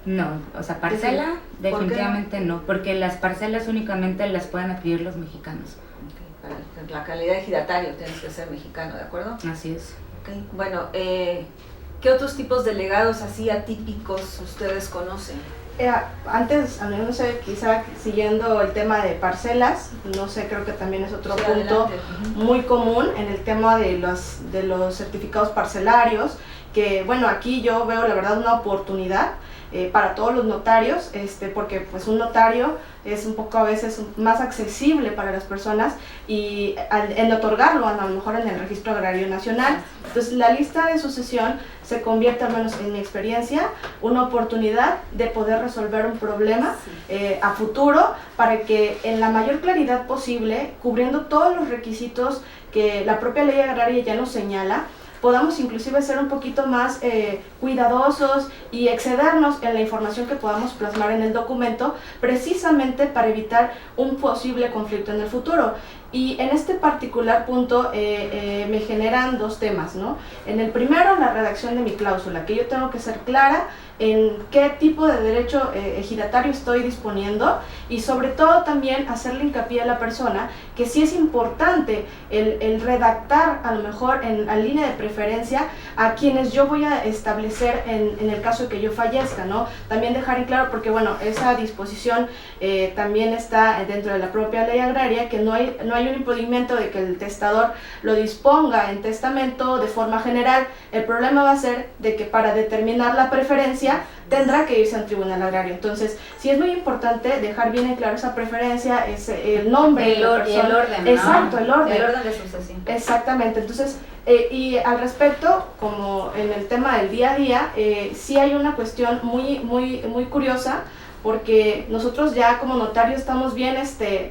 No, o sea, parcela definitivamente no, porque las parcelas únicamente las pueden adquirir los mexicanos. Okay. Para la calidad de ejidatario tienes que ser mexicano, ¿de acuerdo? Así es. Okay. Bueno, ¿qué otros tipos de legados así atípicos ustedes conocen? Antes, no sé, quizá siguiendo el tema de parcelas, no sé, creo que también es otro punto muy común en el tema de los certificados parcelarios, que bueno, aquí yo veo la verdad una oportunidad para todos los notarios, porque pues un notario es un poco a veces más accesible para las personas, y en otorgarlo a lo mejor en el Registro Agrario Nacional. Entonces la lista de sucesión se convierte, al menos en mi experiencia, una oportunidad de poder resolver un problema a futuro, para que en la mayor claridad posible, cubriendo todos los requisitos que la propia ley agraria ya nos señala, podamos inclusive ser un poquito más cuidadosos y excedernos en la información que podamos plasmar en el documento, precisamente para evitar un posible conflicto en el futuro. Y en este particular punto me generan dos temas, ¿no? En el primero, la redacción de mi cláusula, que yo tengo que ser clara en qué tipo de derecho ejidatario estoy disponiendo, y sobre todo también hacerle hincapié a la persona que sí es importante el redactar a lo mejor en línea de preferencia a quienes yo voy a establecer en el caso de que yo fallezca, ¿no? También dejar en claro, porque bueno, esa disposición también está dentro de la propia ley agraria, que no hay un impedimento de que el testador lo disponga en testamento de forma general. El problema va a ser de que para determinar la preferencia tendrá que irse al tribunal agrario. Entonces, sí es muy importante dejar bien en claro esa preferencia, el nombre y el orden, ¿no? Exacto, el orden de sucesión. Exactamente. Entonces, y al respecto, como en el tema del día a día, sí hay una cuestión muy curiosa, porque nosotros ya como notarios estamos bien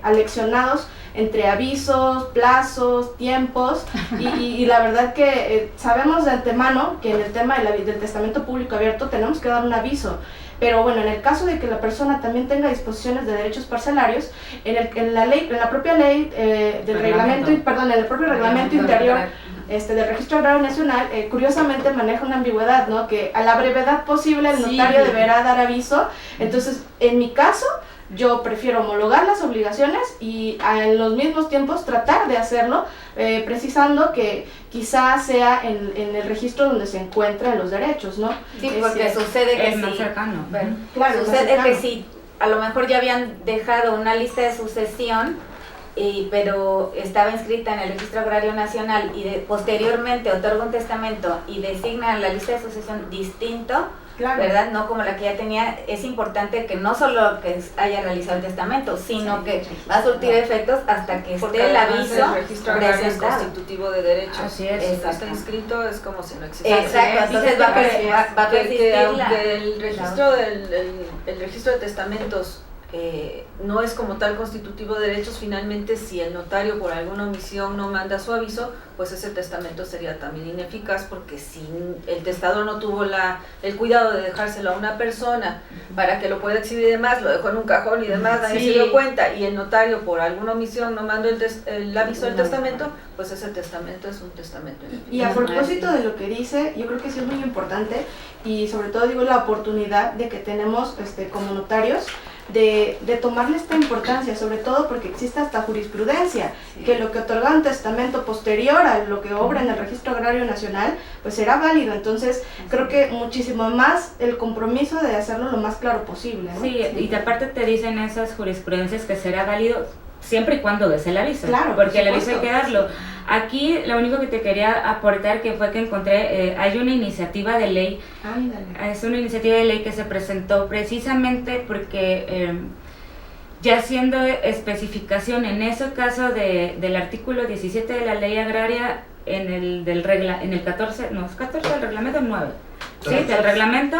aleccionados entre avisos, plazos, tiempos, y la verdad que sabemos de antemano que en el tema del testamento público abierto tenemos que dar un aviso. Pero bueno, en el caso de que la persona también tenga disposiciones de derechos parcelarios, en la propia ley del reglamento, en el propio reglamento interior del Registro Agrario Nacional, curiosamente maneja una ambigüedad, ¿no? Que a la brevedad posible el notario deberá dar aviso. Entonces, en mi caso, yo prefiero homologar las obligaciones y en los mismos tiempos tratar de hacerlo, precisando que quizás sea en el registro donde se encuentran los derechos, ¿no? Sí, porque sucede que más cercano. Claro, sucede que si a lo mejor ya habían dejado una lista de sucesión, pero estaba inscrita en el Registro Agrario Nacional, y posteriormente otorga un testamento y designa la lista de sucesión distinto, ¿verdad? No como la que ya tenía. Es importante que no solo que haya realizado el testamento, sino que va a surtir efectos hasta que esté el aviso el registro agrario es constitutivo de derechos. Así es. Si está inscrito es como si no existiera. Exacto, entonces va a persistir aunque el registro de testamentos no es como tal constitutivo de derechos, finalmente si el notario por alguna omisión no manda su aviso, pues ese testamento sería también ineficaz, porque si el testador no tuvo el cuidado de dejárselo a una persona para que lo pueda exhibir y demás, lo dejó en un cajón y demás, nadie se dio cuenta, y el notario por alguna omisión no mandó el aviso del testamento, pues ese testamento es un testamento ineficaz. Y a propósito de lo que dice, yo creo que sí es muy importante, y sobre todo digo la oportunidad de que tenemos como notarios, de tomarle esta importancia, sobre todo porque existe hasta jurisprudencia, que lo que otorga un testamento posterior a lo que obra en el Registro Agrario Nacional, pues será válido. Entonces creo que muchísimo más el compromiso de hacerlo lo más claro posible, ¿no? Sí, y aparte te dicen esas jurisprudencias que será válido siempre y cuando des el aviso, claro, porque el aviso hay que darlo. Aquí lo único que te quería aportar que fue que encontré, hay una iniciativa de ley, es una iniciativa de ley que se presentó precisamente porque ya haciendo especificación en ese caso del artículo 17 de la ley agraria, en el 14 del reglamento 9, ¿sí? Del reglamento,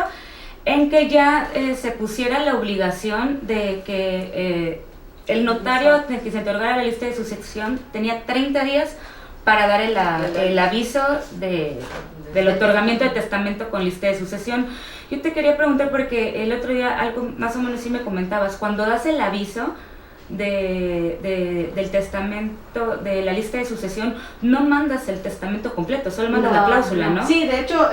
en que ya se pusiera la obligación de que el notario que se otorgara la lista de sucesión tenía 30 días para dar el aviso del otorgamiento de testamento con lista de sucesión. Yo te quería preguntar, porque el otro día algo más o menos sí me comentabas, cuando das el aviso del testamento, de la lista de sucesión, no mandas el testamento completo, solo mandas la cláusula, ¿no? Sí, de hecho,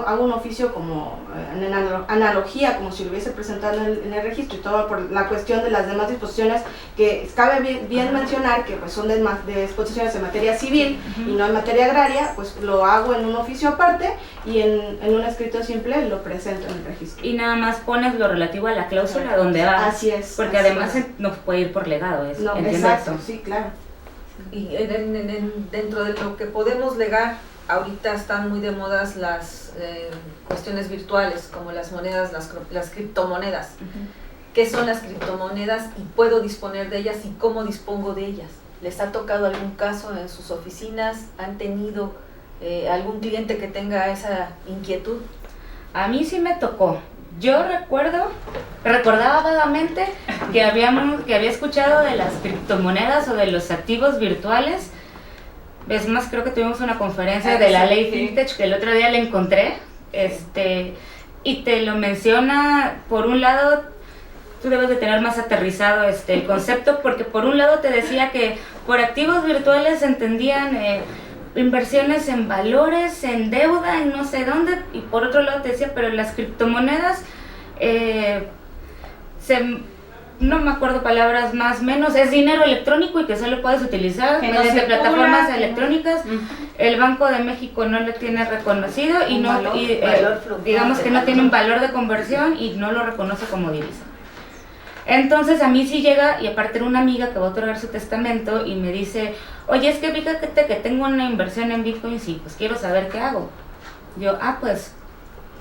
hago un oficio como en analogía, como si lo hubiese presentado en el registro, y todo por la cuestión de las demás disposiciones, que cabe bien mencionar que pues son de disposiciones en materia civil y no en materia agraria, pues lo hago en un oficio aparte y en un escrito simple lo presento en el registro. Y nada más pones lo relativo a la cláusula donde va. Así es. Porque así además es. no puede ir por legado, eso. No, ¿entiendes? exacto, sí, claro. Y dentro de lo que podemos legar, ahorita están muy de modas las cuestiones virtuales, como las monedas, las criptomonedas. ¿Qué son las criptomonedas y puedo disponer de ellas y cómo dispongo de ellas? ¿Les ha tocado algún caso en sus oficinas? ¿Han tenido algún cliente que tenga esa inquietud? A mí sí me tocó. Yo recordaba vagamente que había escuchado de las criptomonedas o de los activos virtuales. Es más, creo que tuvimos una conferencia de la ley Fintech que el otro día la encontré, y te lo menciona. Por un lado, tú debes de tener más aterrizado el concepto, porque por un lado te decía que por activos virtuales se entendían inversiones en valores, en deuda, en no sé dónde, y por otro lado te decía, pero las criptomonedas, no me acuerdo palabras más o menos, es dinero electrónico y que solo puedes utilizar mediante plataformas electrónicas. El Banco de México no lo tiene reconocido y digamos que no tiene un valor de conversión y no lo reconoce como divisa. Entonces a mí sí llega, y aparte era una amiga que va a otorgar su testamento y me dice, oye, es que fíjate que tengo una inversión en bitcoins y pues quiero saber qué hago. Yo, pues,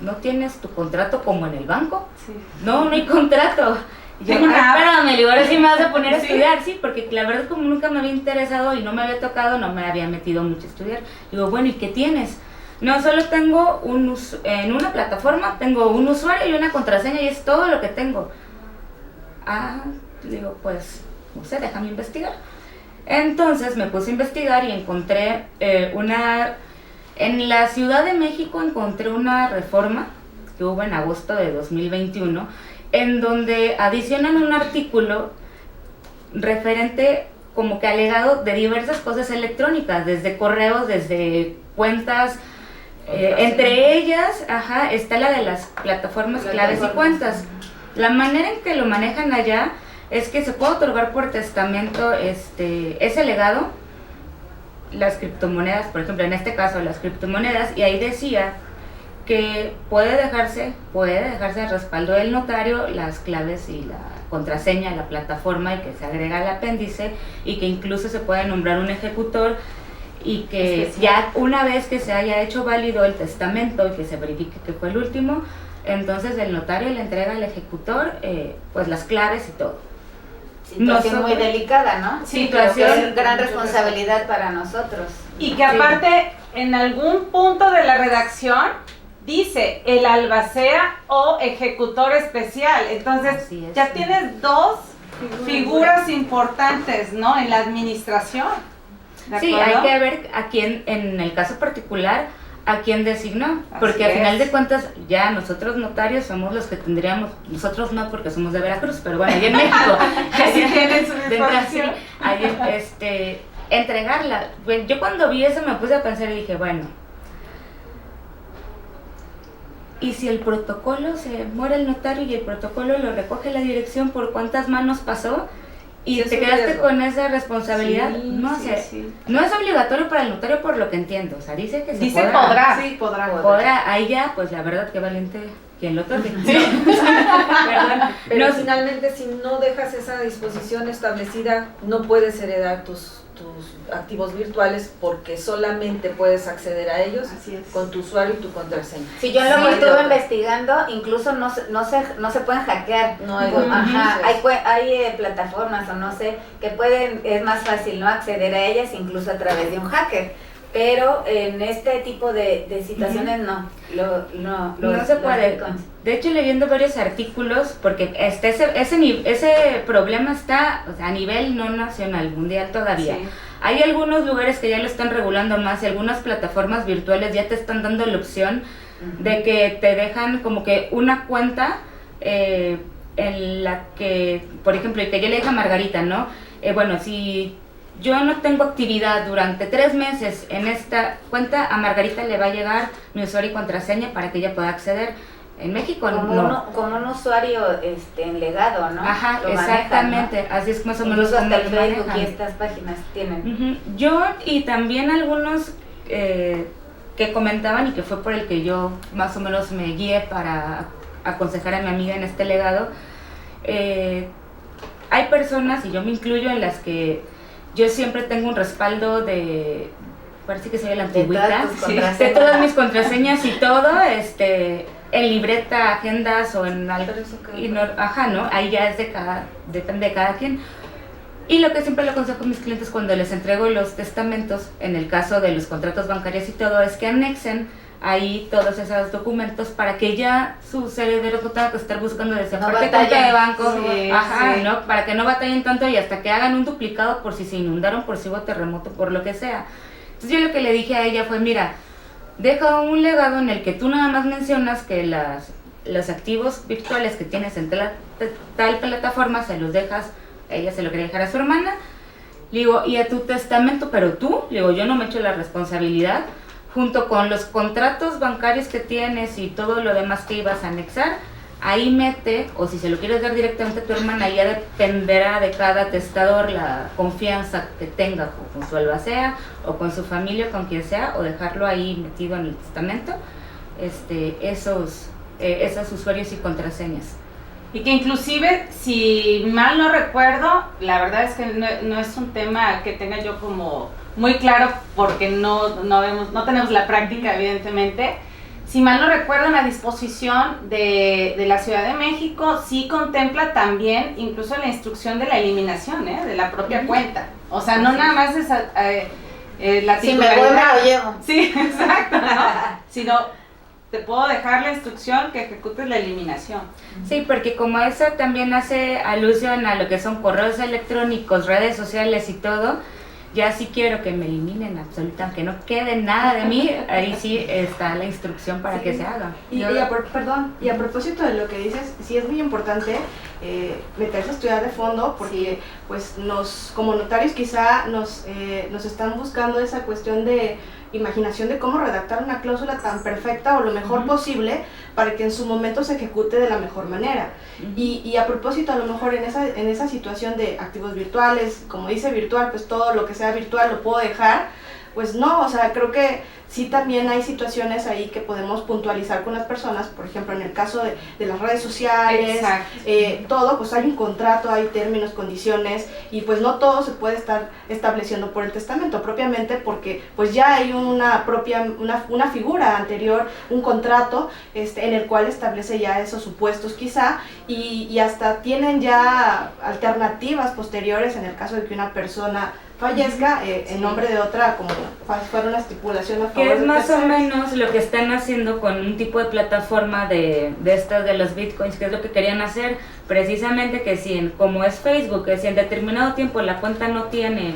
¿no tienes tu contrato como en el banco? Sí. No hay contrato. Yo, espérame, digo, ahora sí me vas a poner a estudiar, sí, porque la verdad como nunca me había interesado y no me había tocado, no me había metido mucho a estudiar. Digo, bueno, ¿y qué tienes? No, solo tengo en una plataforma, tengo un usuario y una contraseña y es todo lo que tengo. Digo, pues, no sé, déjame investigar. Entonces me puse a investigar y encontré en la Ciudad de México encontré una reforma que hubo en agosto de 2021, en donde adicionan un artículo referente como que alegado de diversas cosas electrónicas, desde correos, desde cuentas, entre ellas, está la de las plataformas claves y cuentas. La manera en que lo manejan allá es que se puede otorgar por testamento ese legado, las criptomonedas, por ejemplo, en este caso las criptomonedas, y ahí decía que puede dejarse al respaldo del notario las claves y la contraseña de la plataforma, y que se agrega al apéndice, y que incluso se puede nombrar un ejecutor, y que ya una vez que se haya hecho válido el testamento y que se verifique que fue el último, entonces el notario le entrega al ejecutor pues las claves y todo. Situación muy delicada, ¿no? Situación. Es gran responsabilidad para nosotros. Y que aparte, en algún punto de la redacción, dice el albacea o ejecutor especial. Entonces, ya tienes dos figuras importantes, ¿no? En la administración. Sí, hay que ver a quién, en el caso particular, a quién designó, porque al final de cuentas ya nosotros notarios somos los que tendríamos, nosotros no porque somos de Veracruz, pero bueno, allá en México, así tienen su disposición. Entregarla. Yo cuando vi eso me puse a pensar y dije, bueno, y si el protocolo, se muere el notario y el protocolo lo recoge la dirección, ¿por cuántas manos pasó? Y te quedaste con esa responsabilidad. No es obligatorio para el notario, por lo que entiendo. O sea, dice que se podrá. Sí, podrá. Ahí ya, pues la verdad que valiente quien lo toque. Pero finalmente, si no dejas esa disposición establecida, no puedes heredar tus activos virtuales, porque solamente puedes acceder a ellos con tu usuario y tu contraseña. Si yo lo estuve investigando, incluso no se pueden hackear. No hay hay plataformas o no sé, que es más fácil no acceder a ellas, incluso a través de un hacker. pero en este tipo de situaciones no se puede. De hecho, leyendo varios artículos, porque ese problema está, o sea, a nivel no nacional, mundial todavía. Sí. Hay algunos lugares que ya lo están regulando más y algunas plataformas virtuales ya te están dando la opción de que te dejan como que una cuenta en la que, por ejemplo, que yo le dije a Margarita, ¿no? Bueno, si yo no tengo actividad durante 3 meses en esta cuenta, a Margarita le va a llegar mi usuario y contraseña para que ella pueda acceder. En México como un usuario legado, ¿no? Ajá, exactamente, manejan, ¿no? Así es más o menos como hasta el Facebook y estas páginas tienen. Yo y también algunos que comentaban, y que fue por el que yo más o menos me guié para aconsejar a mi amiga en este legado, hay personas, y yo me incluyo, en las que yo siempre tengo un respaldo parece que soy la antigüita, de todas mis contraseñas y todo, en libreta, agendas o en algo, ¿no? Ahí ya es depende de cada quien. Y lo que siempre le aconsejo a mis clientes cuando les entrego los testamentos, en el caso de los contratos bancarios y todo, es que anexen ahí todos esos documentos para que ya sus herederos no tengan que estar buscando desde aparte cuenta de banco, ¿no? Para que no batallen tanto y hasta que hagan un duplicado por si se inundaron, por si hubo terremoto, por lo que sea. Entonces yo lo que le dije a ella fue, mira, deja un legado en el que tú nada más mencionas que los activos virtuales que tienes en tal plataforma se los dejas, ella se lo quería dejar a su hermana, le digo, y a tu testamento, pero tú, le digo, yo no me echo la responsabilidad, junto con los contratos bancarios que tienes y todo lo demás que ibas a anexar, ahí mete, o si se lo quieres dar directamente a tu hermana, ya dependerá de cada testador la confianza que tenga con su albacea o con su familia, con quien sea, o dejarlo ahí metido en el testamento, esos usuarios y contraseñas. Y que inclusive, si mal no recuerdo, la verdad es que no es un tema que tenga yo como muy claro, porque no tenemos la práctica, evidentemente. Si mal no recuerdo, en la disposición de la Ciudad de México sí contempla también incluso la instrucción de la eliminación de la propia cuenta. O sea, no nada más es la titularidad. Si me voy, me lo llevo. Sí, exacto, ¿no? Sino te puedo dejar la instrucción que ejecutes la eliminación. Sí, porque como eso también hace alusión a lo que son correos electrónicos, redes sociales y todo, ya sí quiero que me eliminen absolutamente, que no quede nada de mí, ahí sí está la instrucción para que se haga. Y a propósito de lo que dices, sí es muy importante meterse a estudiar de fondo, porque pues como notarios quizá nos están buscando esa cuestión de imaginación de cómo redactar una cláusula tan perfecta o lo mejor posible para que en su momento se ejecute de la mejor manera. Y a propósito, a lo mejor en esa situación de activos virtuales, como dice virtual, pues todo lo que sea virtual lo puedo dejar, pues no, o sea, creo que sí también hay situaciones ahí que podemos puntualizar con las personas, por ejemplo, en el caso de las redes sociales, todo, pues hay un contrato, hay términos, condiciones, y pues no todo se puede estar estableciendo por el testamento propiamente, porque pues ya hay una figura anterior, un contrato en el cual establece ya esos supuestos quizá, y hasta tienen ya alternativas posteriores en el caso de que una persona fallezca en nombre de otra, como fuera una estipulación a favor. Que es más o menos lo que están haciendo con un tipo de plataforma de estas de los bitcoins, que es lo que querían hacer, precisamente que como es Facebook, que si en determinado tiempo la cuenta no tiene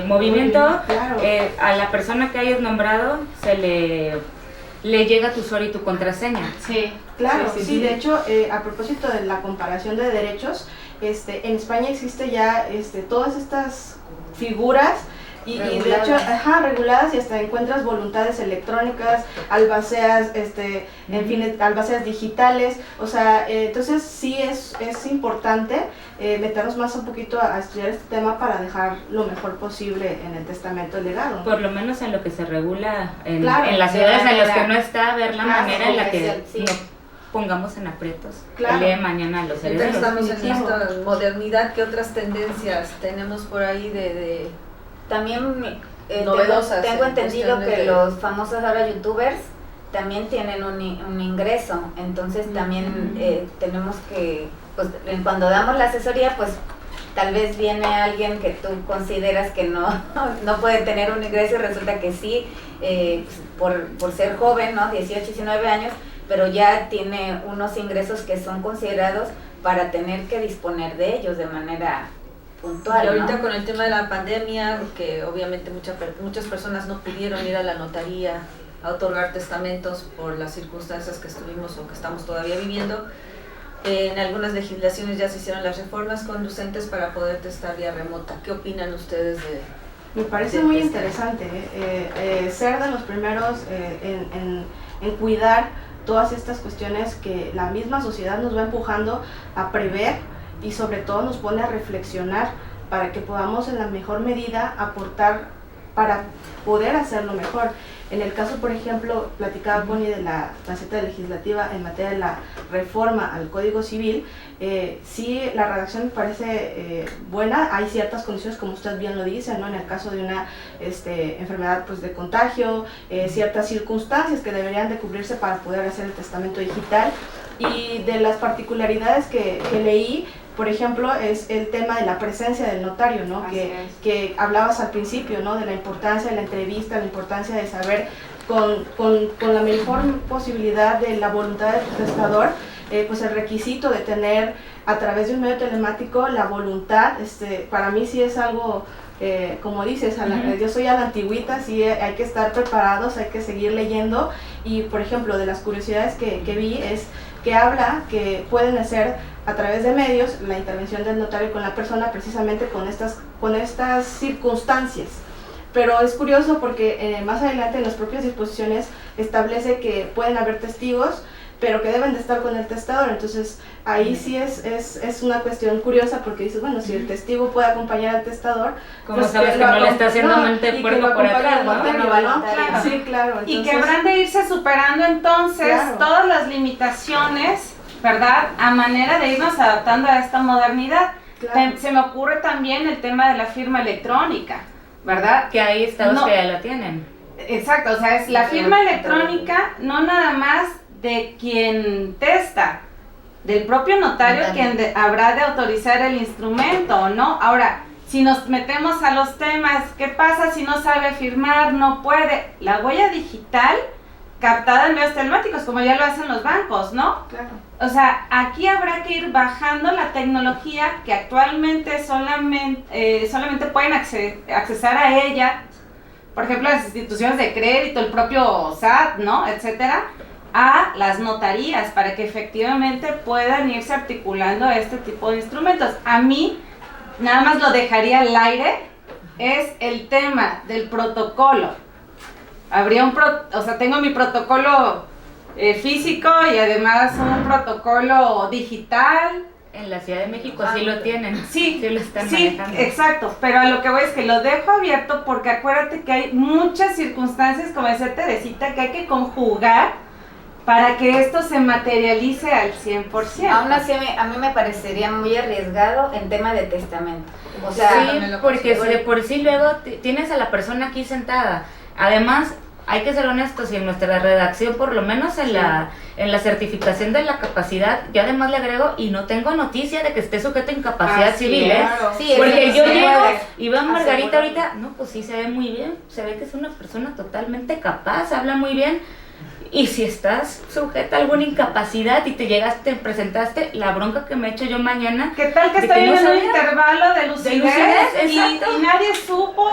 movimiento, claro, a la persona que hayas nombrado se le llega tu usuario y tu contraseña. Sí, claro, sí. De hecho, a propósito de la comparación de derechos, en España existe ya todas estas figuras y de hecho reguladas, y hasta encuentras voluntades electrónicas, albaceas, en fin, albaceas digitales, o sea, entonces sí es importante meternos más un poquito a estudiar este tema para dejar lo mejor posible en el testamento legado, ¿no? Por lo menos en lo que se regula en las ciudades en las que no está, ver la manera en la que no pongamos en aprietos el día de mañana a los herederos. Estamos en esta modernidad. ¿Qué otras tendencias tenemos por ahí de también novedosas? Tengo entendido que los famosos ahora youtubers también tienen un ingreso, entonces también tenemos que, pues cuando damos la asesoría, pues tal vez viene alguien que tú consideras que no puede tener un ingreso y resulta que sí, por ser joven, ¿no? 18, 19 años, pero ya tiene unos ingresos que son considerados para tener que disponer de ellos de manera puntual, y ahorita ¿no? con el tema de la pandemia, que obviamente muchas personas no pudieron ir a la notaría a otorgar testamentos por las circunstancias que estuvimos o que estamos todavía viviendo. En algunas legislaciones ya se hicieron las reformas conducentes para poder testar vía remota. ¿Qué opinan ustedes de? Me parece muy interesante ser de los primeros en cuidar todas estas cuestiones que la misma sociedad nos va empujando a prever y sobre todo nos pone a reflexionar para que podamos en la mejor medida aportar para poder hacerlo mejor. En el caso, por ejemplo, platicaba Connie de la faceta legislativa en materia de la reforma al Código Civil, sí, la redacción me parece buena, hay ciertas condiciones, como usted bien lo dice, ¿no? En el caso de una enfermedad pues, de contagio, ciertas circunstancias que deberían de cubrirse para poder hacer el testamento digital, y de las particularidades que leí, por ejemplo, es el tema de la presencia del notario, ¿no? Que hablabas al principio, ¿no? De la importancia de la entrevista, la importancia de saber con la mejor posibilidad de la voluntad del testador, pues el requisito de tener a través de un medio telemático la voluntad, para mí sí es algo, como dices, yo soy a la antigüita, sí hay que estar preparados, hay que seguir leyendo, y por ejemplo, de las curiosidades que vi es que habla que pueden hacer a través de medios la intervención del notario con la persona precisamente con estas circunstancias. Pero es curioso porque más adelante en las propias disposiciones establece que pueden haber testigos, pero que deben de estar con el testador. Entonces ahí sí es una cuestión curiosa porque dices, bueno, si el testigo puede acompañar al testador, como pues sabes que no le está haciendo mente puerco por atrás, ¿no? Claro. Sí, claro. Entonces, y que habrán de irse superando entonces todas las limitaciones, ¿verdad? A manera de irnos adaptando a esta modernidad. Claro. Se me ocurre también el tema de la firma electrónica, ¿verdad? Que hay estados que ya la tienen. Exacto, o sea, es la firma electrónica no nada más de quien testa, del propio notario quien habrá de autorizar el instrumento, ¿no? Ahora, si nos metemos a los temas, ¿qué pasa si no sabe firmar, no puede? La huella digital captada en medios telemáticos, como ya lo hacen los bancos, ¿no? Claro. O sea, aquí habrá que ir bajando la tecnología que actualmente solamente pueden accesar a ella, por ejemplo, las instituciones de crédito, el propio SAT, ¿no? Etcétera, a las notarías para que efectivamente puedan irse articulando este tipo de instrumentos. A mí, nada más lo dejaría al aire, es el tema del protocolo. Tengo mi protocolo físico y además un protocolo digital. En la Ciudad de México sí lo tienen, sí lo están manejando. Exacto, pero a lo que voy es que lo dejo abierto porque acuérdate que hay muchas circunstancias, como decía Teresita, que hay que conjugar para que esto se materialice al 100%. Aún así, a mí me parecería muy arriesgado en tema de testamento. O sea, sí, porque si de por sí luego tienes a la persona aquí sentada, además hay que ser honestos y en nuestra redacción, por lo menos en la certificación de la capacidad, yo además le agrego, y no tengo noticia de que esté sujeto a incapacidad civil, claro. Sí, porque yo llego y veo a Margarita Margarita ahorita, no, pues sí se ve muy bien, se ve que es una persona totalmente capaz, habla muy bien, y si estás sujeta a alguna incapacidad y te presentaste, la bronca que me echo yo mañana. ¿Qué tal que estoy en un intervalo de lucidez y nadie supo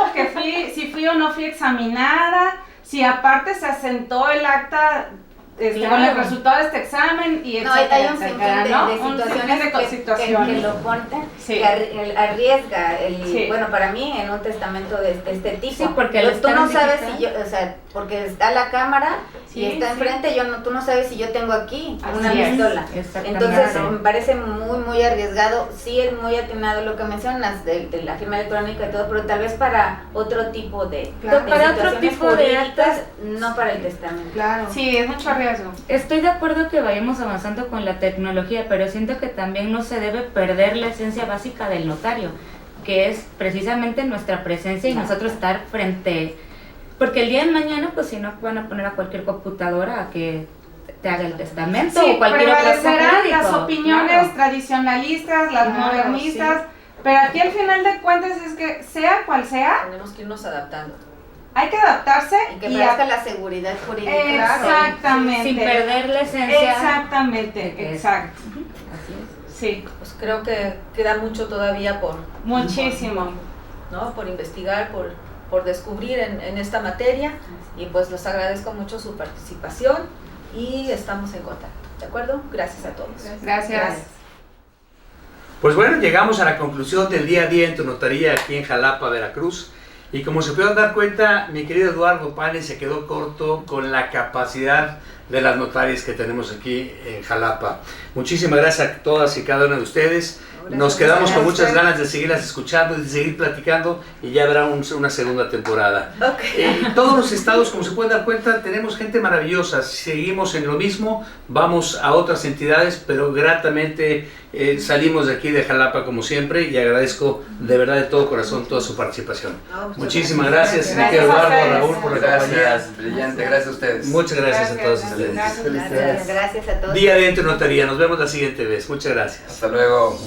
si fui o no fui examinada? Si aparte se asentó el acta con el resultado de este examen y etcétera, hay un sinfín de situaciones que lo ponen, que arriesga bueno, para mí en un testamento de este tipo. Sí, porque tú no sabes si yo, o sea, porque está la cámara y está enfrente, tú no sabes si yo tengo aquí una pistola. Entonces me parece muy, muy arriesgado. Sí es muy atinado lo que mencionas de la firma electrónica y todo, pero tal vez para otro tipo de para otro tipo de actas, no para el testamento. Claro. Sí, es mucho riesgo. Estoy de acuerdo que vayamos avanzando con la tecnología, pero siento que también no se debe perder la esencia básica del notario, que es precisamente nuestra presencia y nosotros estar frente, porque el día de mañana pues si no van a poner a cualquier computadora a que te haga el testamento o cualquier otra cosa. Las opiniones tradicionalistas, las modernistas, Pero aquí al final de cuentas es que sea cual sea, Tenemos que irnos adaptando. hay que adaptarse Y que parezca la seguridad jurídica. Exactamente. Sin perder la esencia. Exactamente, exacto. Así es. Sí, Pues creo que queda mucho todavía muchísimo. ¿no? Por investigar, por descubrir en esta materia, y pues les agradezco mucho su participación y estamos en contacto, ¿de acuerdo? Gracias a todos. Gracias. Pues bueno, llegamos a la conclusión del día a día en tu notaría aquí en Jalapa, Veracruz. Y como se pueden dar cuenta, mi querido Eduardo Panes se quedó corto con la capacidad de las notarias que tenemos aquí en Jalapa. Muchísimas gracias a todas y cada una de ustedes. Nos quedamos con muchas ganas de seguirlas escuchando, de seguir platicando, y ya habrá una segunda temporada. En todos los estados, como se pueden dar cuenta, tenemos gente maravillosa. Seguimos en lo mismo, vamos a otras entidades, pero gratamente salimos de aquí de Jalapa como siempre, y agradezco de verdad de todo corazón toda su participación. Muchísimas gracias, Eduardo, Raúl, por la compañía. Gracias, brillante, gracias a ustedes. Muchas gracias a todos ustedes. Gracias a todos. Día de Notaría, nos vemos la siguiente vez. Muchas gracias. Hasta luego.